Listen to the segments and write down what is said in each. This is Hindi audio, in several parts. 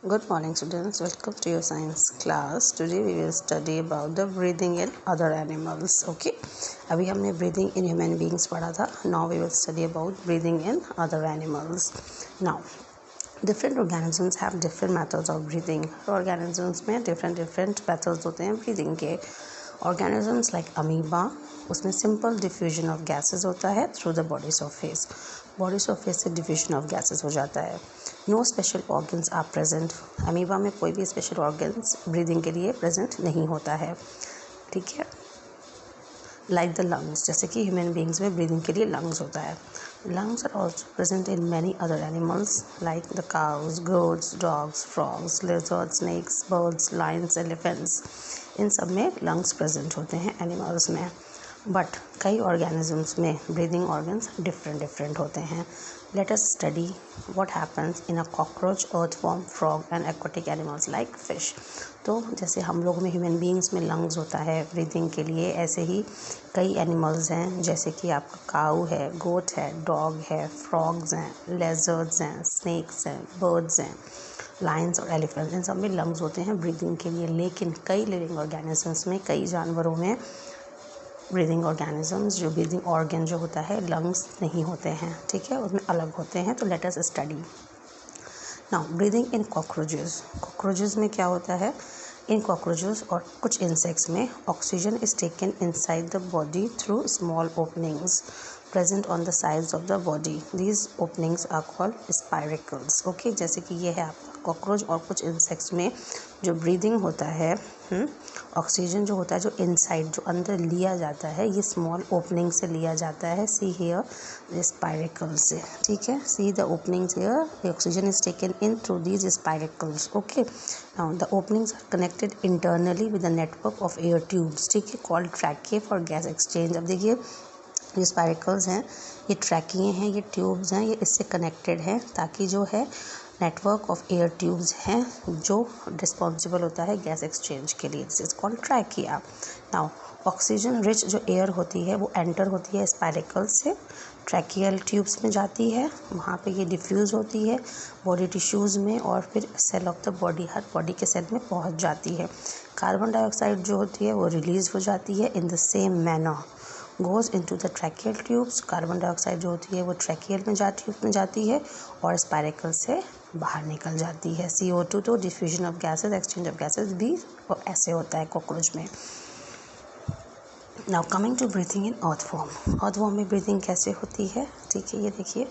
Good morning students, welcome to your science class. Today we will study about the breathing in other animals. Okay, अभी हमने breathing in human beings पढ़ा था. Now we will study about breathing in other animals. Now different organisms have different methods of breathing. Organisms में different methods होते हैं breathing के. Organisms like amoeba, उसमें simple diffusion of gases होता है through the body surface. Body surface से diffusion of gases हो जाता है. No special organs are present. Amoeba में कोई भी स्पेशल ऑर्गन्स ब्रीदिंग के लिए प्रेजेंट नहीं होता है. ठीक है, लाइक द लंग्स, जैसे कि ह्यूमन बींग्स में ब्रीदिंग के लिए लंग्स होता है. Lungs are also present in many other animals like the cows, goats, dogs, frogs, lizard, snakes, birds, lions, elephants. इन सब में लंग्स प्रेजेंट होते हैं एनिमल्स में. बट कई ऑर्गेनिजम्स में ब्रीदिंग ऑर्गन्स डिफरेंट होते हैं. Let us study what happens in a cockroach, earthworm, frog and aquatic animals like fish. तो जैसे हम लोग में ह्यूमन बींग्स में लंग्स होता है ब्रीदिंग के लिए, ऐसे ही कई एनिमल्स हैं जैसे कि आपका काऊ है, गोट है, डॉग है, फ्रॉग्स हैं, लेजर्ड्स हैं, स्नेक्स हैं, बर्ड्स हैं, लायंस और एलिफेंट्स. इन सब में लंग्स होते हैं ब्रीदिंग के लिए. लेकिन कई लिविंग ऑर्गेनिजम्स में, कई जानवरों में ब्रीदिंग ऑर्गेनिजम्स, जो ब्रीदिंग ऑर्गन जो होता है, लंग्स नहीं होते हैं. ठीक है, उसमें अलग होते हैं. तो let us study now breathing in cockroaches. Cockroaches में क्या होता है? इन कॉकरोचेस और कुछ इंसेक्ट्स में oxygen is taken inside the body through small openings present on the sides of the body. These openings are called spiracles. Okay, जैसे कि ये है आपका कॉकरोच और कुछ इंसेक्ट्स में जो ब्रीदिंग होता है, ऑक्सीजन जो होता है, जो इनसाइड, जो अंदर लिया जाता है, ये स्मॉल ओपनिंग से लिया जाता है. सी हियर द स्पाइरेकल्स से. ठीक है, see the openings here. The oxygen is taken in through these spiracles. Okay, now the openings are connected internally with the network of air tubes. ठीक है, called trachea for gas exchange. अब देखिए, ये स्पाइरेकल्स हैं, ये ट्रैकिए हैं, ये ट्यूब्स हैं, ये इससे कनेक्टेड हैं ताकि जो है नेटवर्क ऑफ एयर ट्यूब्स हैं जो रिस्पॉन्सिबल होता है गैस एक्सचेंज के लिए. This is called trachea. Now oxygen rich जो एयर होती है वो एंटर होती है स्पाइरेकल्स से, ट्रैकियल ट्यूब्स में जाती है, वहाँ पे ये डिफ्यूज़ होती है बॉडी टिश्यूज़ में और फिर सेल ऑफ द बॉडी, हर बॉडी के सेल में पहुँच जाती है. कार्बन डाइऑक्साइड जो होती है वो रिलीज़ हो जाती है in the same manner goes into the tracheal tubes. Carbon dioxide जो होती है वो ट्रैकियल में जाती है और स्पाइरेकल से बाहर निकल जाती है. CO2 तो diffusion of gases, exchange of gases भी ऐसे होता है कॉकरोच में. Now coming to breathing in earthworm. Earthworm में ब्रीथिंग कैसे होती है? ठीक है, ये देखिए,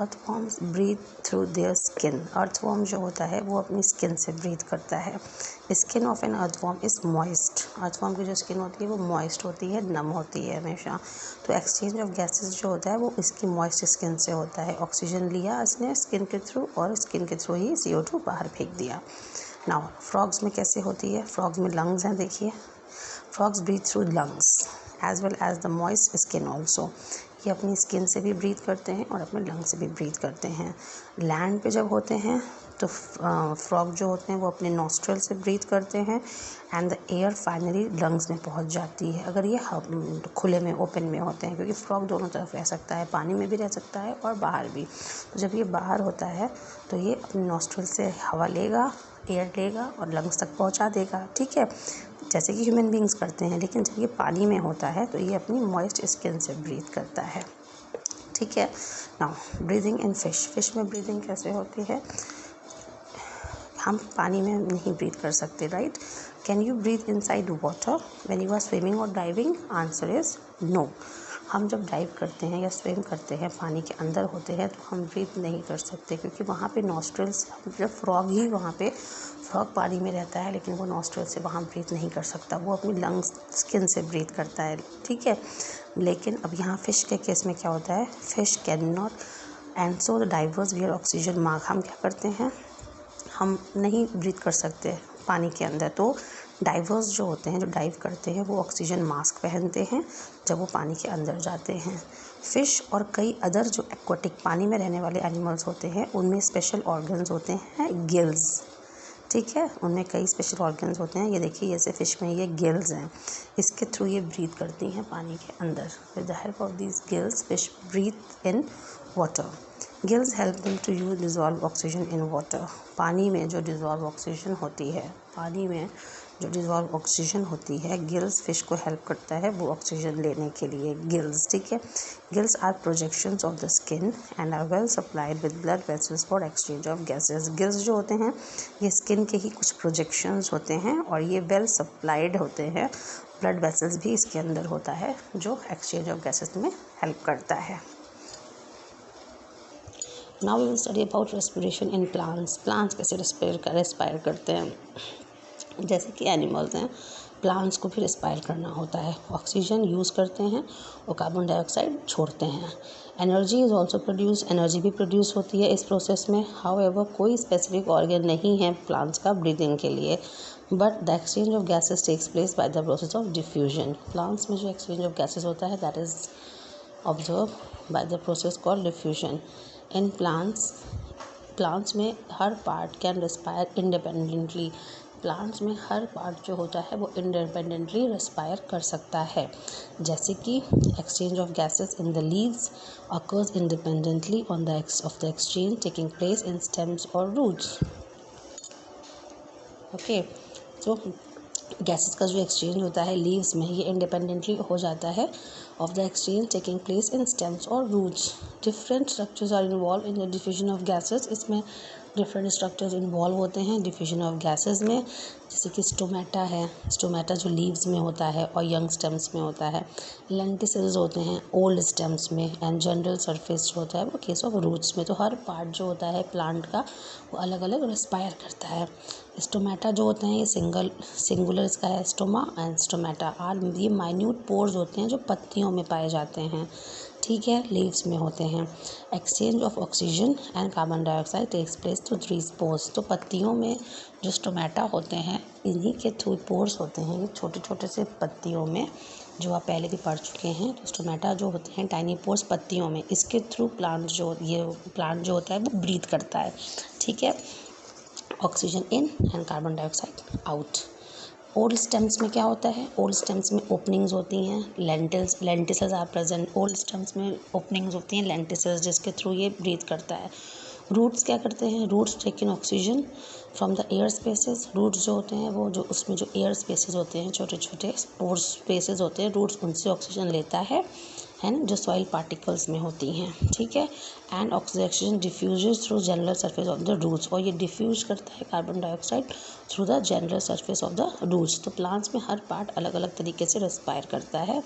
earthworms breathe through their skin. Earthworm जो होता है वो अपनी स्किन से ब्रीथ करता है. Skin of an earthworm is moist. Earthworm की जो स्किन होती है वो मॉइस्ट होती है, नम होती है हमेशा. तो एक्सचेंज ऑफ गैसेस जो होता है वो इसकी मॉइस्ट स्किन से होता है. ऑक्सीजन लिया इसने स्किन के थ्रू और स्किन के थ्रू ही CO2 बाहर फेंक दिया. नाउ फ्रॉग्स में कैसे होती है? फ्रॉग्स में लंग्स हैं. देखिए, frogs breathe through lungs as well as the moist skin also. ये अपनी स्किन से भी ब्रीथ करते हैं और अपने लंग से भी ब्रीथ करते हैं. लैंड पे जब होते हैं तो फ्रॉग जो होते हैं वो अपने नॉस्ट्रल से ब्रीथ करते हैं and the air finally lungs में पहुंच जाती है अगर ये खुले में, ओपन में होते हैं, क्योंकि फ्रॉग दोनों तरफ रह सकता है, पानी में भी रह सकता है और बाहर भी. तो जब ये बाहर होता है तो ये अपने नॉस्ट्रल से हवा लेगा, एयर लेगा और लंग्स तक पहुंचा देगा. ठीक है, जैसे कि ह्यूमन बींग्स करते हैं. लेकिन जब ये पानी में होता है तो ये अपनी मॉइस्ट स्किन से ब्रीथ करता है. ठीक है, now breathing in fish. Fish में ब्रीदिंग कैसे होती है? हम पानी में नहीं ब्रीथ कर सकते, right? Can you breathe inside water when you are swimming और डाइविंग? Answer is no. हम जब डाइव करते हैं या स्विम करते हैं, पानी के अंदर होते हैं, तो हम ब्रीथ नहीं कर सकते क्योंकि वहाँ पे नॉस्ट्रल्स, जब फ्रॉग ही वहाँ पे, फ्रॉग पानी में रहता है लेकिन वो नॉस्ट्रल से वहाँ ब्रीथ नहीं कर सकता, वो अपनी लंग्स, स्किन से ब्रीथ करता है. ठीक है, लेकिन अब यहाँ फ़िश के केस में क्या होता है? Fish can not and so the diverse wear oxygen mark. हम क्या करते हैं? हम नहीं ब्रीथ कर सकते पानी के अंदर. तो डाइवर्स जो होते हैं, जो डाइव करते हैं, वो ऑक्सीजन मास्क पहनते हैं जब वो पानी के अंदर जाते हैं. फ़िश और कई अदर जो एक्वाटिक पानी में रहने वाले एनिमल्स होते हैं उनमें स्पेशल ऑर्गन्स होते हैं, गिल्स. ठीक है, उनमें कई स्पेशल ऑर्गन्स होते हैं. ये देखिए, जैसे फ़िश में ये गिल्स हैं, इसके थ्रू ये ब्रीथ करती हैं पानी के अंदर. With the help of these gills fish breathe in water. Gills help them to use dissolve oxygen in water. पानी में जो डिजॉल्व ऑक्सीजन होती है, गिल्स फिश को हेल्प करता है वो ऑक्सीजन लेने के लिए। गिल्स, ठीक है। Gills are projections of the skin and are well supplied with blood vessels for exchange of gases. Gills जो होते हैं ये स्किन के ही कुछ प्रोजेक्शंस होते हैं और ये वेल सप्लाइड होते हैं। ब्लड वेसल्स भी इसके अंदर होता है जो एक्सचेंज ऑफ गैसेस में हेल्प करता है। Now we will study about respiration in plants. Plants कैसे रेस्पायर करते हैं। जैसे कि एनिमल्स हैं, प्लांट्स को भी रेस्पायर करना होता है। ऑक्सीजन यूज़ करते हैं और कार्बन डाइऑक्साइड छोड़ते हैं। Energy is also produce, energy भी प्रोड्यूस होती है इस प्रोसेस में। हाउएवर कोई स्पेसिफिक ऑर्गन नहीं है प्लांट्स का ब्रीदिंग के लिए, but the exchange of gases takes place by the process of diffusion. Plants में जो एक्सचेंज ऑफ गैसेस होता है that is observe by the process called diffusion. इन प्लांट्स में हर part can respire independently. Plants में हर पार्ट जो होता है वो इंडिपेंडेंटली रेस्पायर कर सकता है। जैसे कि exchange of gases in the leaves occurs independently on the exchange taking place in stems और रूट्स। ओके, तो गैसेस का जो एक्सचेंज होता है लीव्स में ये इंडिपेंडेंटली हो जाता है of the exchange taking place in stems और roots. Different structures are involve in the diffusion of gases. इसमें डिफरेंट स्ट्रक्चर्स इन्वॉल्व होते हैं डिफ्यूजन ऑफ गैसेस में। जैसे कि स्टोमेटा है, स्टोमेटा जो लीव्स में होता है और यंग स्टेम्स में होता है। लेंटिसिल्स होते हैं ओल्ड स्टेम्स में एंड जनरल सरफेस जो होता है वो केस ऑफ रूट्स में। तो हर पार्ट जो होता है प्लांट का वो अलग अलग रेस्पायर करता है। स्टोमेटा जो होते हैं ये सिंगुलर इसका है स्टोमा एंड स्टोमेटा आर, ये माइन्यूट पोर्स होते हैं जो पत्तियों में पाए जाते हैं, ठीक है, लीव्स में होते हैं। Exchange of oxygen and carbon dioxide takes place through three pores. तो पत्तियों में जो स्टोमेटा होते हैं इन्हीं के थ्रू पोर्स होते हैं, ये छोटे छोटे से पत्तियों में, जो आप पहले भी पढ़ चुके हैं। तो स्टोमेटा जो होते हैं टाइनी पोर्स पत्तियों में, इसके थ्रू प्लांट जो होता है वो ब्रीथ करता है, ठीक है। Oxygen in and carbon dioxide out. Old stems में क्या होता है, ओल्ड स्टेम्स में ओपनिंग्स होती हैं, lenticels are present. Old stems में ओपनिंग्स होती हैं लेंटिसल्स जिसके थ्रू ये ब्रीथ करता है। रूट्स क्या करते हैं, roots take in oxygen from the air spaces. Roots जो होते हैं वो जो उसमें जो एयर स्पेसेस होते हैं छोटे छोटे पोर स्पेसेस होते हैं, रूट्स उनसे ऑक्सीजन लेता है ना, जो सॉइल पार्टिकल्स में होती हैं, ठीक है। And oxygen diffuses through general surface of the roots, और ये डिफ्यूज करता है carbon dioxide through the general surface of the roots. तो प्लांट्स में हर पार्ट अलग अलग तरीके से रेस्पायर करता है।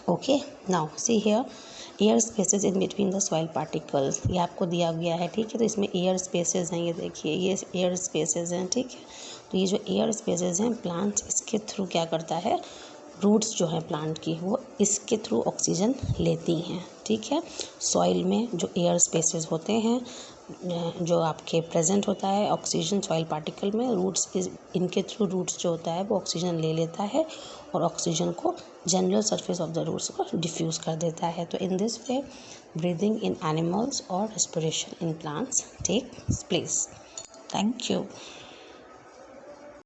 Okay, now see here air spaces in between the soil particles, ये आपको दिया गया है, ठीक है। तो इसमें एयर स्पेसेस हैं, ये देखिए ये एयर स्पेसेस हैं, ठीक है। तो ये जो एयर स्पेसेस हैं प्लांट्स इसके थ्रू क्या करता है, रूट्स जो है प्लांट की वो इसके थ्रू ऑक्सीजन लेती हैं, ठीक है। सॉइल में जो एयर स्पेसेस होते हैं जो आपके प्रेजेंट होता है ऑक्सीजन सॉइल पार्टिकल में, इनके थ्रू रूट्स जो होता है वो ऑक्सीजन ले लेता है और ऑक्सीजन को general surface of the roots को डिफ्यूज कर देता है। तो in this way breathing in animals और respiration in plants take place. Thank you.